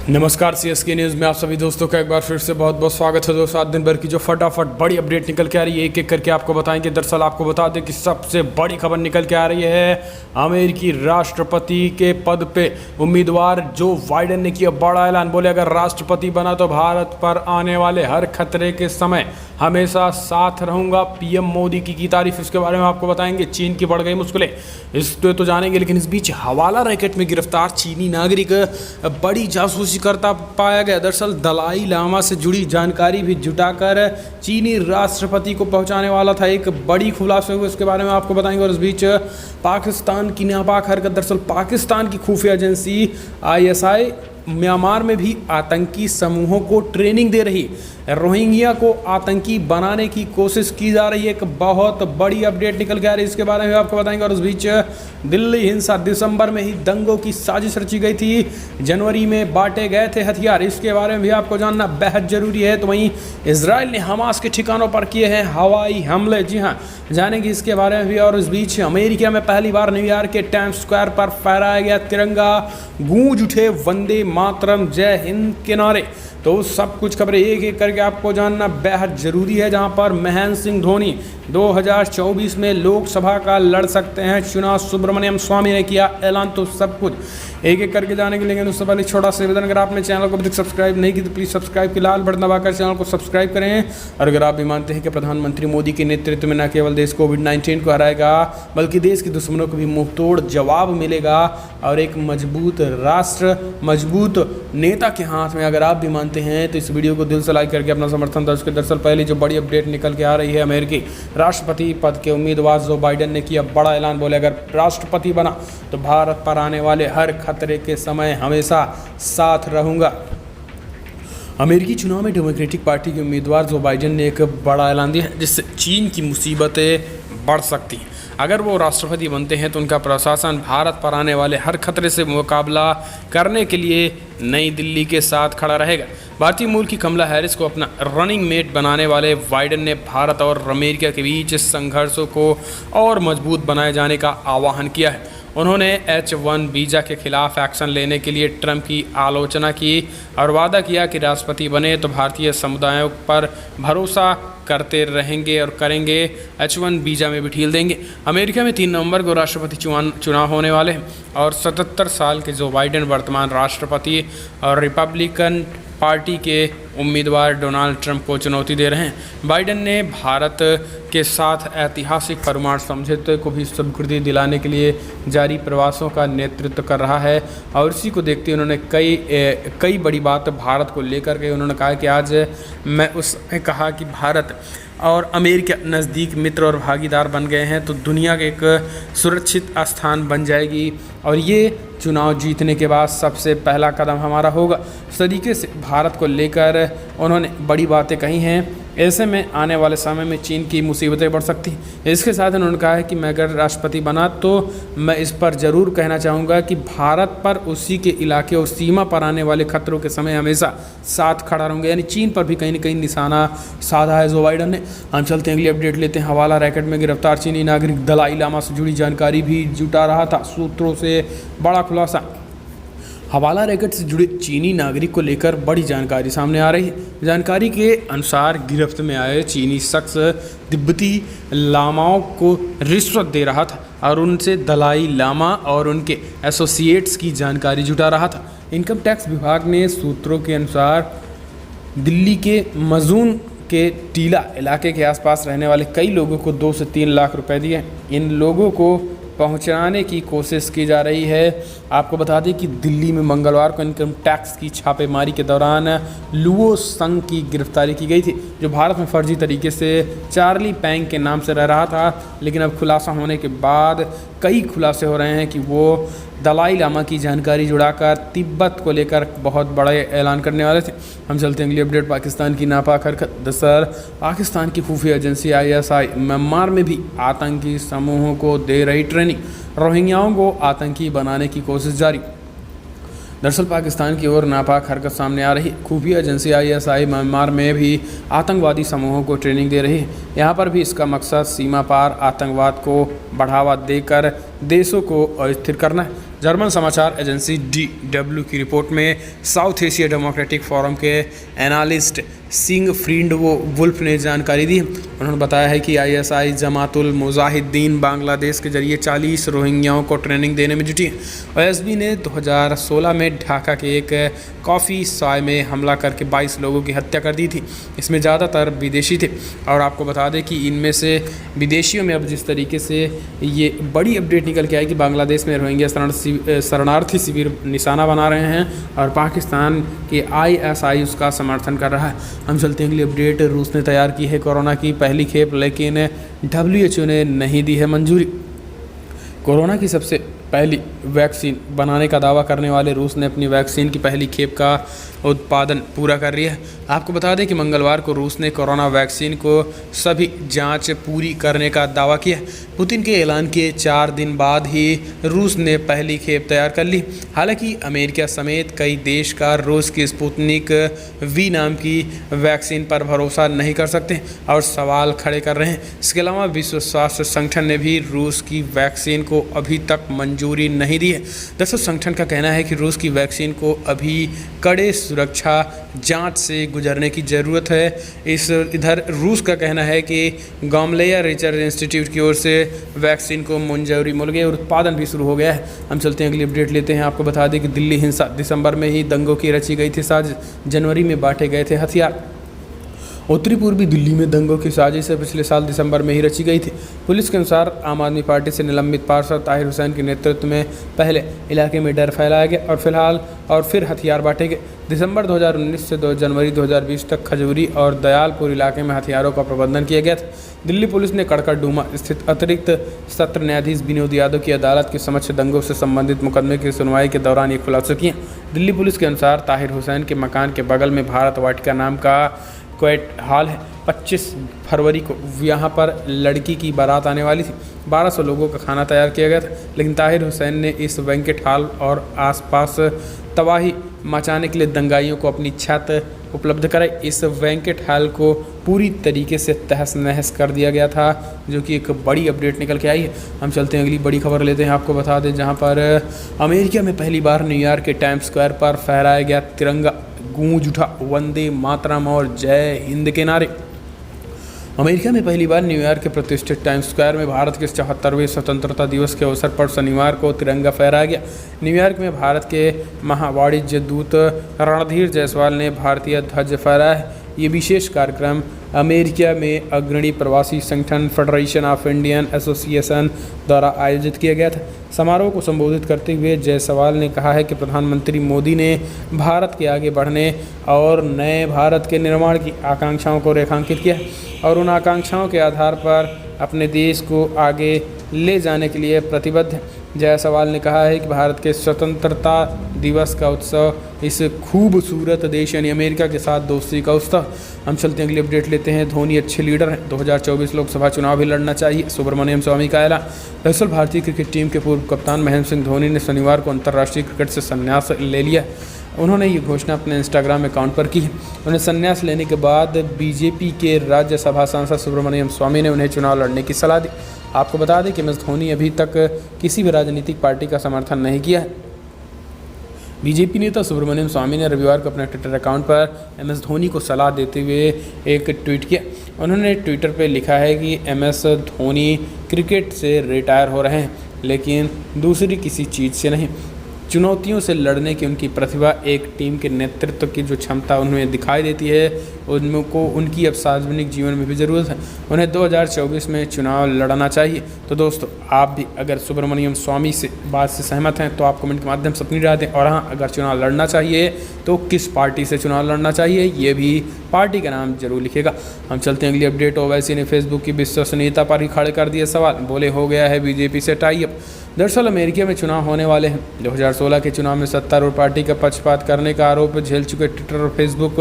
नमस्कार CSK news में आप सभी दोस्तों का एक बार फिर से बहुत बहुत स्वागत है। दोस्तों, आज दिन भर की जो फटाफट बड़ी अपडेट निकल के आ रही है एक एक करके आपको बताएंगे। दरअसल आपको बता दें कि सबसे बड़ी खबर निकल के आ रही है अमेरिकी राष्ट्रपति के पद पे उम्मीदवार जो बाइडेन ने किया बड़ा ऐलान। बोले अगर राष्ट्रपति बना तो भारत पर आने वाले हर खतरे के समय हमेशा साथ रहूंगा। पीएम मोदी की तारीफ, इसके बारे में आपको बताएंगे। चीन की बढ़ गई मुश्किलें, इस तो जानेंगे। लेकिन इस बीच हवाला रैकेट में गिरफ्तार चीनी नागरिक बड़ी जासूसी करता पाया गया। दरअसल दलाई लामा से जुड़ी जानकारी भी जुटाकर चीनी राष्ट्रपति को पहुंचाने वाला था। एक बड़ी खुलासे हुए, इसके बारे में आपको बताएंगे। और इस बीच पाकिस्तान की नापाक हरकत, दरअसल पाकिस्तान की खुफिया एजेंसी आईएसआई म्यांमार में भी आतंकी समूहों को ट्रेनिंग दे रही। रोहिंग्या को आतंकी बनाने की कोशिश की जा रही है। एक बहुत बड़ी अपडेट निकल के आ रही है, इसके बारे में आपको बताएंगे। और इस बीच दिल्ली हिंसा, दिसंबर में ही दंगों की साजिश रची गई थी, जनवरी में बांटे गए थे हथियार, इसके बारे में भी आपको जानना बेहद जरूरी है। तो वहीं इजराइल ने हमास के ठिकानों पर किए हैं हवाई हमले, जी हाँ, जानेंगे इसके बारे में भी। और इस बीच अमेरिका में पहली बार न्यूयॉर्क के टाइम्स स्क्वायर पर फहराया गया तिरंगा, गूंज उठे वंदे मातरम, जय हिंद के नारे। तो सब कुछ खबरें एक एक करके आपको जानना बेहद ज़रूरी है। जहां पर महेंद्र सिंह धोनी 2024 में लोकसभा का लड़ सकते हैं चुनाव, सुब्रमण्यम स्वामी ने किया ऐलान। तो सब कुछ एक एक करके जाने के लिए, लेकिन उससे पहले छोटा सा निवेदन, अगर आपने चैनल को अभी तक सब्सक्राइब नहीं की तो प्लीज़ सब्सक्राइब की लाल बटन दबाकर चैनल को सब्सक्राइब करें। और अगर आप भी मानते हैं कि प्रधानमंत्री मोदी के नेतृत्व में न केवल देश कोविड-19 को हराएगा बल्कि देश के दुश्मनों को भी मुंहतोड़ जवाब मिलेगा और एक मजबूत राष्ट्र, मजबूत नेता के हाथ में अगर आप भी मानते हैं तो इस वीडियो को दिल से लाइक करके अपना समर्थन दर्ज करें। दरअसल पहली जो बड़ी अपडेट निकल के आ रही है, अमेरिकी राष्ट्रपति पद के उम्मीदवार जो बाइडेन ने किया बड़ा ऐलान। बोले अगर राष्ट्रपति बना तो भारत पर आने वाले हर खतरे के समय हमेशा साथ रहूंगा। अमेरिकी चुनाव में डेमोक्रेटिक पार्टी के उम्मीदवार जो बाइडेन ने एक बड़ा ऐलान दिया है जिससे चीन की मुसीबतें बढ़ सकती हैं। अगर वो राष्ट्रपति बनते हैं तो उनका प्रशासन भारत पर आने वाले हर खतरे से मुकाबला करने के लिए नई दिल्ली के साथ खड़ा रहेगा। भारतीय मूल की कमला हैरिस को अपना रनिंग मेट बनाने वाले बाइडेन ने भारत और अमेरिका के बीच संघर्षों को और मजबूत बनाए जाने का आह्वान किया है। उन्होंने H-1 वीज़ा के खिलाफ एक्शन लेने के लिए ट्रंप की आलोचना की और वादा किया कि राष्ट्रपति बने तो भारतीय समुदायों पर भरोसा करते रहेंगे और करेंगे, H-1 वीज़ा में भी ढील देंगे। अमेरिका में 3 नवंबर को राष्ट्रपति चुनाव होने वाले हैं और 77 साल के जो बाइडेन वर्तमान राष्ट्रपति और रिपब्लिकन पार्टी के उम्मीदवार डोनाल्ड ट्रंप को चुनौती दे रहे हैं। बाइडेन ने भारत के साथ ऐतिहासिक परमाणु समझौते को भी स्वीकृति दिलाने के लिए जारी प्रयासों का नेतृत्व कर रहा है और इसी को देखते हुए उन्होंने कई बड़ी बात भारत को लेकर के उन्होंने कहा कि आज मैं उसने कहा कि भारत और अमेरिका नज़दीक मित्र और भागीदार बन गए हैं तो दुनिया के एक सुरक्षित स्थान बन जाएगी और ये चुनाव जीतने के बाद सबसे पहला कदम हमारा होगा। इस तरीके से भारत को लेकर उन्होंने बड़ी बातें कही हैं। ऐसे में आने वाले समय में चीन की मुसीबतें बढ़ सकती हैं। इसके साथ उन्होंने कहा है कि मैं अगर राष्ट्रपति बना तो मैं इस पर ज़रूर कहना चाहूँगा कि भारत पर उसी के इलाके और सीमा पर आने वाले खतरों के समय हमेशा साथ खड़ा रहूँगा। यानी चीन पर भी कहीं ना कहीं निशाना साधा है जो बाइडेन ने। हम चलते हैं अगली अपडेट लेते हैं। हवाला रैकेट में गिरफ्तार चीनी नागरिक दलाई लामा से जुड़ी जानकारी भी जुटा रहा था, सूत्रों से बड़ा खुलासा। हवाला रैकेट से जुड़े चीनी नागरिक को लेकर बड़ी जानकारी सामने आ रही है। जानकारी के अनुसार गिरफ्त में आए चीनी शख्स तिब्बती लामाओं को रिश्वत दे रहा था और उनसे दलाई लामा और उनके एसोसिएट्स की जानकारी जुटा रहा था। इनकम टैक्स विभाग ने सूत्रों के अनुसार दिल्ली के मजून के टीला इलाके के आसपास रहने वाले कई लोगों को 2 से 3 लाख रुपए दिए। इन लोगों को पहुंचाने की कोशिश की जा रही है। आपको बता दें कि दिल्ली में मंगलवार को इनकम टैक्स की छापेमारी के दौरान लुओ संग की गिरफ्तारी की गई थी, जो भारत में फर्जी तरीके से चार्ली पैंग के नाम से रह रहा था। लेकिन अब खुलासा होने के बाद कई खुलासे हो रहे हैं कि वो दलाई लामा की जानकारी जुड़ाकर तिब्बत को लेकर बहुत बड़े ऐलान करने वाले थे। हम चलते हैं अगली अपडेट। पाकिस्तान की नापाक हरकत, दरअसल पाकिस्तान की खुफिया एजेंसी आईएसआई म्यांमार में भी आतंकी समूहों को दे रही ट्रेनिंग, रोहिंग्याओं को आतंकी बनाने की कोशिश जारी। दरअसल पाकिस्तान की ओर नापाक हरकत सामने आ रही। खुफिया एजेंसी आईएसआई म्यांमार में भी आतंकवादी समूहों को ट्रेनिंग दे रही है। यहाँ पर भी इसका मकसद सीमा पार आतंकवाद को बढ़ावा देकर देशों को अस्थिर करना है। जर्मन समाचार एजेंसी DW की रिपोर्ट में साउथ एशिया डेमोक्रेटिक फोरम के एनालिस्ट सिगफ्रीड वुल्फ ने जानकारी दी। उन्होंने बताया है कि ISI जमातुल मुजाहिदीन बांग्लादेश के जरिए 40 रोहिंग्याओं को ट्रेनिंग देने में जुटी है। OSB ने 2016 में ढाका के एक कॉफ़ी शॉप में हमला करके 22 लोगों की हत्या कर दी थी। इसमें ज़्यादातर विदेशी थे और आपको बता दें कि इनमें से विदेशियों में अब जिस तरीके से ये बड़ी अपडेट निकल के आई कि बांग्लादेश में रोहिंग्या शरणार्थी शिविर निशाना बना रहे हैं और पाकिस्तान के ISI उसका समर्थन कर रहा है। हम चलते हैं अगली अपडेट। रूस ने तैयार की है कोरोना की पहली खेप, लेकिन WHO ने नहीं दी है मंजूरी। कोरोना की सबसे पहली वैक्सीन बनाने का दावा करने वाले रूस ने अपनी वैक्सीन की पहली खेप का उत्पादन पूरा कर लिया है। आपको बता दें कि मंगलवार को रूस ने कोरोना वैक्सीन को सभी जांच पूरी करने का दावा किया। पुतिन के ऐलान के 4 दिन बाद ही रूस ने पहली खेप तैयार कर ली। हालांकि अमेरिका समेत कई देश का रूस की स्पुतनिक V नाम की वैक्सीन पर भरोसा नहीं कर सकते और सवाल खड़े कर रहे हैं। इसके अलावा विश्व स्वास्थ्य संगठन ने भी रूस की वैक्सीन को अभी तक मंजूरी नहीं दी है। दरअसल संगठन का कहना है कि रूस की वैक्सीन को अभी कड़े सुरक्षा जांच से गुजरने की ज़रूरत है। इधर रूस का कहना है कि गामलेया रिसर्च इंस्टीट्यूट की ओर से वैक्सीन को मंजूरी मिल गई और उत्पादन भी शुरू हो गया है। हम चलते हैं अगली अपडेट लेते हैं। आपको बता दें कि दिल्ली हिंसा दिसंबर में ही दंगों की रची गई थी साजिश, जनवरी में बांटे गए थे हथियार। उत्तरी पूर्वी दिल्ली में दंगों की साजिश पिछले साल दिसंबर में ही रची गई थी। पुलिस के अनुसार आम आदमी पार्टी से निलंबित पार्षद ताहिर हुसैन के नेतृत्व में पहले इलाके में डर फैलाया गया और फिर हथियार बांटे गए। दिसंबर 2019 से 2 जनवरी 2020 तक खजूरी और दयालपुर इलाके में हथियारों का प्रबंधन किया गया था। दिल्ली पुलिस ने कड़कड़डूमा स्थित अतिरिक्त सत्र न्यायाधीश विनोद यादव की अदालत के समक्ष दंगों से संबंधित मुकदमे की सुनवाई के दौरान ये खुलासा किए। दिल्ली पुलिस के अनुसार ताहिर हुसैन के मकान के बगल में भारत वाटिका नाम का क्वेट हॉल है। 25 फरवरी को यहाँ पर लड़की की बारात आने वाली थी। 1200 लोगों का खाना तैयार किया गया था, लेकिन ताहिर हुसैन ने इस बैंकेट हॉल और आसपास तबाही मचाने के लिए दंगाइयों को अपनी छत उपलब्ध कराई। इस बैंकेट हॉल को पूरी तरीके से तहस नहस कर दिया गया था, जो कि एक बड़ी अपडेट निकल के आई है। हम चलते हैं अगली बड़ी खबर लेते हैं। आपको बता दें जहाँ पर अमेरिका में पहली बार न्यूयॉर्क के टाइम्स स्क्वायर पर फहराया गया तिरंगा, गूंज उठा वंदे मातरम और जय हिंद के नारे। अमेरिका में पहली बार न्यूयॉर्क के प्रतिष्ठित टाइम्स स्क्वायर में भारत के 74वें स्वतंत्रता दिवस के अवसर पर शनिवार को तिरंगा फहराया गया। न्यूयॉर्क में भारत के महावाणिज्य दूत रणधीर जायसवाल ने भारतीय ध्वज फहराया है। ये विशेष कार्यक्रम अमेरिका में अग्रणी प्रवासी संगठन फेडरेशन ऑफ इंडियन एसोसिएशन द्वारा आयोजित किया गया था। समारोह को संबोधित करते हुए जायसवाल ने कहा है कि प्रधानमंत्री मोदी ने भारत के आगे बढ़ने और नए भारत के निर्माण की आकांक्षाओं को रेखांकित किया और उन आकांक्षाओं के आधार पर अपने देश को आगे ले जाने के लिए प्रतिबद्ध है। जायसवाल ने कहा है कि भारत के स्वतंत्रता दिवस का उत्सव इस खूबसूरत देश यानी अमेरिका के साथ दोस्ती का उत्सव। हम चलते हैं अगली अपडेट लेते हैं। धोनी अच्छे लीडर हैं, 2024 लोकसभा चुनाव भी लड़ना चाहिए, सुब्रमण्यम स्वामी का ऐलान। दरअसल भारतीय क्रिकेट टीम के पूर्व कप्तान महेंद्र सिंह धोनी ने शनिवार को अंतर्राष्ट्रीय क्रिकेट से संन्यास ले लिया। उन्होंने ये घोषणा अपने इंस्टाग्राम अकाउंट पर की है। उन्हें संन्यास लेने के बाद बीजेपी के राज्यसभा सांसद सुब्रमण्यम स्वामी ने उन्हें चुनाव लड़ने की सलाह दी। आपको बता दें कि एम एस धोनी अभी तक किसी भी राजनीतिक पार्टी का समर्थन नहीं किया है। बीजेपी नेता सुब्रमण्यम स्वामी ने रविवार को अपने ट्विटर अकाउंट पर एम एस धोनी को सलाह देते हुए एक ट्वीट किया। उन्होंने ट्विटर पर लिखा है कि एम एस धोनी क्रिकेट से रिटायर हो रहे हैं, लेकिन दूसरी किसी चीज़ से नहीं। चुनौतियों से लड़ने की उनकी प्रतिभा, एक टीम के नेतृत्व की जो क्षमता उनमें दिखाई देती है, उनको उनकी अब सार्वजनिक जीवन में भी ज़रूरत है। उन्हें 2024 में चुनाव लड़ना चाहिए। तो दोस्तों, आप भी अगर सुब्रमण्यम स्वामी से बात से सहमत हैं तो आप कमेंट के माध्यम से अपनी राय दें। और हाँ, अगर चुनाव लड़ना चाहिए तो किस पार्टी से चुनाव लड़ना चाहिए, ये भी पार्टी का नाम जरूर लिखेगा। हम चलते हैं अगली अपडेट। ओवैसी ने फेसबुक की विश्वसनीयता पर ही खड़े कर दिए सवाल, बोले हो गया है बीजेपी से टाई अप। दरअसल अमेरिका में चुनाव होने वाले हैं। 2016 के चुनाव में सत्तारूढ़ पार्टी का पक्षपात करने का आरोप झेल चुके ट्विटर और फेसबुक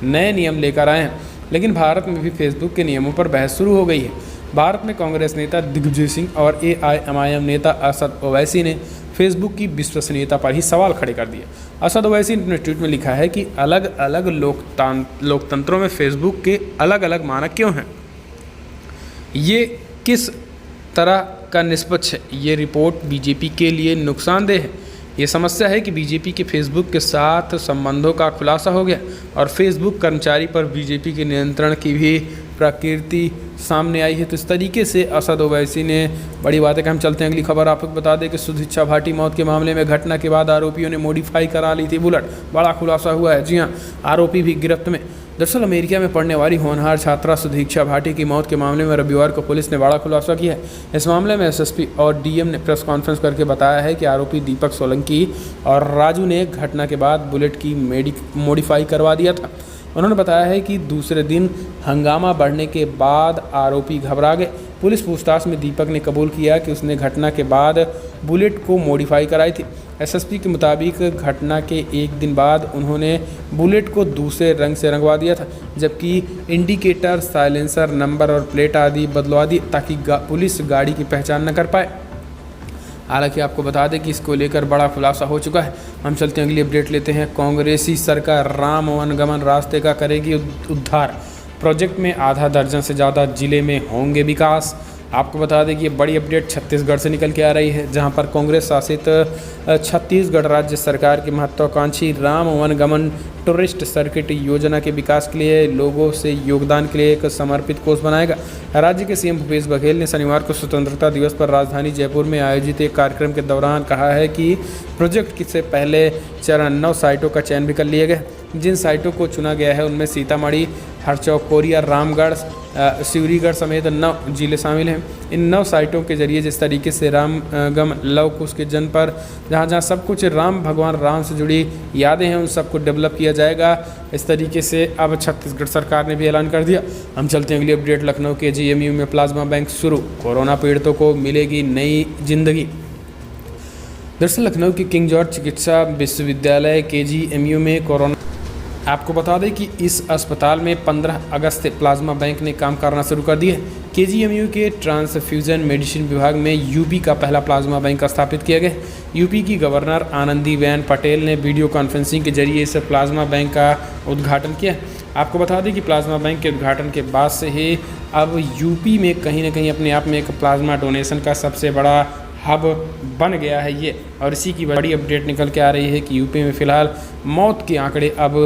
नए नियम लेकर आए हैं, लेकिन भारत में भी फेसबुक के नियमों पर बहस शुरू हो गई है। भारत में कांग्रेस नेता दिग्विजय सिंह और AIMIM नेता असद ओवैसी ने फेसबुक की विश्वसनीयता पर ही सवाल खड़े कर दिए। असद ओवैसी ने अपने ट्वीट में लिखा है कि अलग अलग लोकतंत्रों में फेसबुक के अलग अलग मानक क्यों हैं, ये किस तरह का निष्पक्ष है। ये रिपोर्ट बीजेपी के लिए नुकसानदेह है। ये समस्या है कि बीजेपी के फेसबुक के साथ संबंधों का खुलासा हो गया और फेसबुक कर्मचारी पर बीजेपी के नियंत्रण की भी प्रकृति सामने आई है। तो इस तरीके से असद ओवैसी ने बड़ी बातें कहा। हम चलते हैं अगली खबर। आपको बता दें कि सुदीक्षा भाटी मौत के मामले में घटना के बाद आरोपियों ने मॉडिफाई करा ली थी बुलेट। बड़ा खुलासा हुआ है। जी हाँ, आरोपी भी गिरफ्त में। दरअसल अमेरिका में पढ़ने वाली होनहार छात्रा सुदीक्षा भाटी की मौत के मामले में रविवार को पुलिस ने बड़ा खुलासा किया है। इस मामले में एसएसपी और डीएम ने प्रेस कॉन्फ्रेंस करके बताया है कि आरोपी दीपक सोलंकी और राजू ने घटना के बाद बुलेट की मॉडिफाई करवा दिया था। उन्होंने बताया है कि दूसरे दिन हंगामा बढ़ने के बाद आरोपी घबरा गए। पुलिस पूछताछ में दीपक ने कबूल किया कि उसने घटना के बाद बुलेट को मॉडिफाई कराई थी। एसएसपी के मुताबिक घटना के एक दिन बाद उन्होंने बुलेट को दूसरे रंग से रंगवा दिया था, जबकि इंडिकेटर, साइलेंसर, नंबर और प्लेट आदि बदलवा दी ताकि पुलिस गाड़ी की पहचान न कर पाए। हालांकि आपको बता दें कि इसको लेकर बड़ा खुलासा हो चुका है। हम चलते हैं अगली अपडेट लेते हैं। कांग्रेसी सरकार राम वनगमन रास्ते का करेगी उद्धार। प्रोजेक्ट में आधा दर्जन से ज़्यादा जिले में होंगे विकास। आपको बता दें कि ये बड़ी अपडेट छत्तीसगढ़ से निकल के आ रही है, जहां पर कांग्रेस शासित छत्तीसगढ़ राज्य सरकार की महत्वाकांक्षी राम वनगमन टूरिस्ट सर्किट योजना के विकास के लिए लोगों से योगदान के लिए एक समर्पित कोष बनाएगा। राज्य के सीएम भूपेश बघेल ने शनिवार को स्वतंत्रता दिवस पर राजधानी जयपुर में आयोजित एक कार्यक्रम के दौरान कहा है कि प्रोजेक्ट से पहले चरण 9 साइटों का चयन भी कर लिया गया। जिन साइटों को चुना गया है उनमें सीतामढ़ी, हरचौक, कोरिया, रामगढ़, सिवरीगढ़ समेत 9 जिले शामिल हैं। इन 9 साइटों के जरिए जिस तरीके से रामगम लव कुश के जन्म पर जहाँ सब कुछ राम भगवान राम से जुड़ी यादें हैं उन सबको डेवलप किया जाएगा। इस तरीके से अब छत्तीसगढ़ सरकार ने भी ऐलान कर दिया। हम चलते हैं अगली अपडेट। लखनऊ के जीएमयू में प्लाज्मा बैंक शुरू, कोरोना पीड़ितों को मिलेगी नई जिंदगी। दरअसल लखनऊ के किंग जॉर्ज चिकित्सा विश्वविद्यालय केजीएमयू में कोरोना। आपको बता दें कि इस अस्पताल में 15 अगस्त से प्लाज्मा बैंक ने काम करना शुरू कर दिया है। केजीएमयू के ट्रांसफ्यूजन मेडिसिन विभाग में यूपी का पहला प्लाज्मा बैंक स्थापित किया गया। यूपी की गवर्नर आनंदीबेन पटेल ने वीडियो कॉन्फ्रेंसिंग के जरिए इस प्लाज्मा बैंक का उद्घाटन किया। आपको बता दें कि प्लाज्मा बैंक के उद्घाटन के बाद से ही अब यूपी में कहीं ना कहीं अपने आप में एक प्लाज्मा डोनेशन का सबसे बड़ा हब बन गया है ये। और इसी की बड़ी अपडेट निकल के आ रही है कि यूपी में फ़िलहाल मौत के आंकड़े अब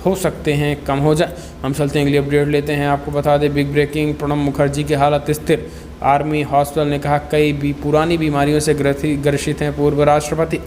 हो सकते हैं कम हो जाए। हम चलते हैं अगली अपडेट लेते हैं। आपको बता दें बिग ब्रेकिंग, प्रणब मुखर्जी की हालत स्थिर। आर्मी हॉस्पिटल ने कहा कई भी पुरानी बीमारियों से ग्रसित हैं पूर्व राष्ट्रपति।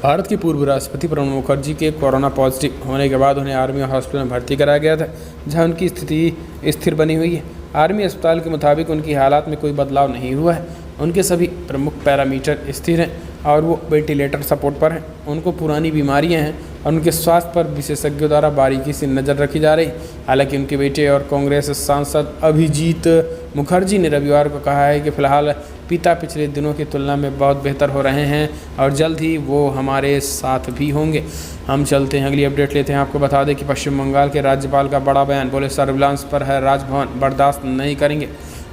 भारत के पूर्व राष्ट्रपति प्रणब मुखर्जी के कोरोना पॉजिटिव होने के बाद उन्हें आर्मी हॉस्पिटल में भर्ती कराया गया था, जहां उनकी स्थिति स्थिर बनी हुई है। आर्मी अस्पताल के मुताबिक उनकी हालात में कोई बदलाव नहीं हुआ है। उनके सभी प्रमुख पैरामीटर स्थिर हैं और वो वेंटिलेटर सपोर्ट पर हैं। उनको पुरानी बीमारियां हैं और उनके स्वास्थ्य पर विशेषज्ञों द्वारा बारीकी से नज़र रखी जा रही। हालांकि उनके बेटे और कांग्रेस सांसद अभिजीत मुखर्जी ने रविवार को कहा है कि फिलहाल पिता पिछले दिनों की तुलना में बहुत बेहतर हो रहे हैं और जल्द ही वो हमारे साथ भी होंगे। हम चलते हैं अगली अपडेट लेते हैं। आपको बता दें कि पश्चिम बंगाल के राज्यपाल का बड़ा बयान, बोले सर्विलांस पर है राजभवन, बर्दाश्त नहीं करेंगे।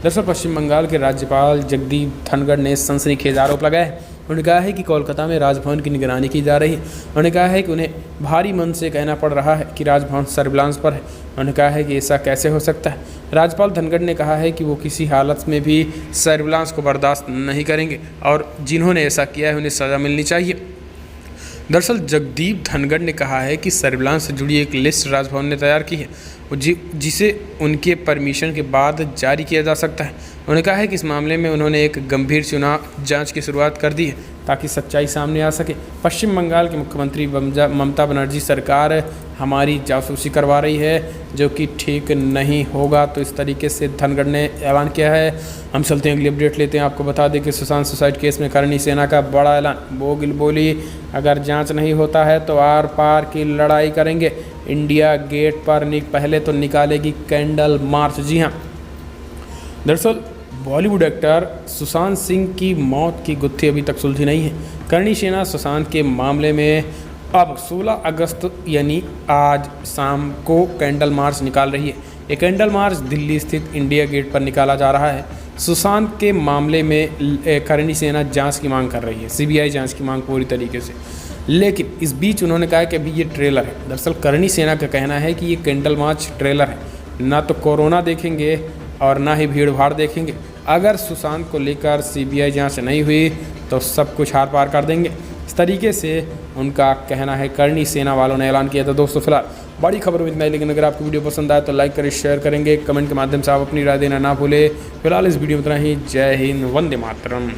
दरअसल पश्चिम बंगाल के राज्यपाल जगदीप धनखड़ ने सनसनीखेज आरोप लगाया है। उन्होंने कहा है कि कोलकाता में राजभवन की निगरानी की जा रही है। उन्होंने कहा है कि उन्हें भारी मन से कहना पड़ रहा है कि राजभवन सर्विलांस पर है। उन्होंने कहा है कि ऐसा कैसे हो सकता है। राज्यपाल धनखड़ ने कहा है कि वो किसी हालत में भी सर्विलांस को बर्दाश्त नहीं करेंगे और जिन्होंने ऐसा किया है उन्हें सज़ा मिलनी चाहिए। दरअसल जगदीप धनखड़ ने कहा है कि सर्विलांस से जुड़ी एक लिस्ट राजभवन ने तैयार की है जिसे उनके परमिशन के बाद जारी किया जा सकता है। उन्होंने कहा है कि इस मामले में उन्होंने एक गंभीर चुनाव जांच की शुरुआत कर दी है ताकि सच्चाई सामने आ सके। पश्चिम बंगाल के मुख्यमंत्री ममता बनर्जी सरकार हमारी जासूसी करवा रही है जो कि ठीक नहीं होगा, तो इस तरीके से धनखड़ ने ऐलान किया है। हम चलते हैं अगली अपडेट लेते हैं। आपको बता दें कि सुशांत सुसाइड केस में करणी सेना का बड़ा ऐलान। बोगिल बोली अगर जांच नहीं होता है तो आर पार की लड़ाई करेंगे। इंडिया गेट पर पहले तो निकालेगी कैंडल मार्च। जी हाँ, दरअसल बॉलीवुड एक्टर सुशांत सिंह की मौत की गुत्थी अभी तक सुलझी नहीं है। करणी सेना सुशांत के मामले में अब 16 अगस्त यानी आज शाम को कैंडल मार्च निकाल रही है। ये कैंडल मार्च दिल्ली स्थित इंडिया गेट पर निकाला जा रहा है। सुशांत के मामले में करणी सेना जांच की मांग कर रही है, सीबीआई जांच की मांग पूरी तरीके से। लेकिन इस बीच उन्होंने कहा कि अभी ये ट्रेलर है। दरअसल करणी सेना का कहना है कि ये कैंडल मार्च ट्रेलर है, ना तो कोरोना देखेंगे और ना ही भीड़ भाड़ देखेंगे। अगर सुशांत को लेकर CBI जांच नहीं हुई तो सब कुछ हार पार कर देंगे, इस तरीके से उनका कहना है। करणी सेना वालों ने ऐलान किया था। दोस्तों फिलहाल बड़ी खबर में इतना ही, लेकिन अगर आपको वीडियो पसंद आए तो लाइक करें, शेयर करेंगे, कमेंट के माध्यम से आप अपनी राय देना ना भूलें। फिलहाल इस वीडियो में इतना ही। जय हिंद, वंदे मातरम।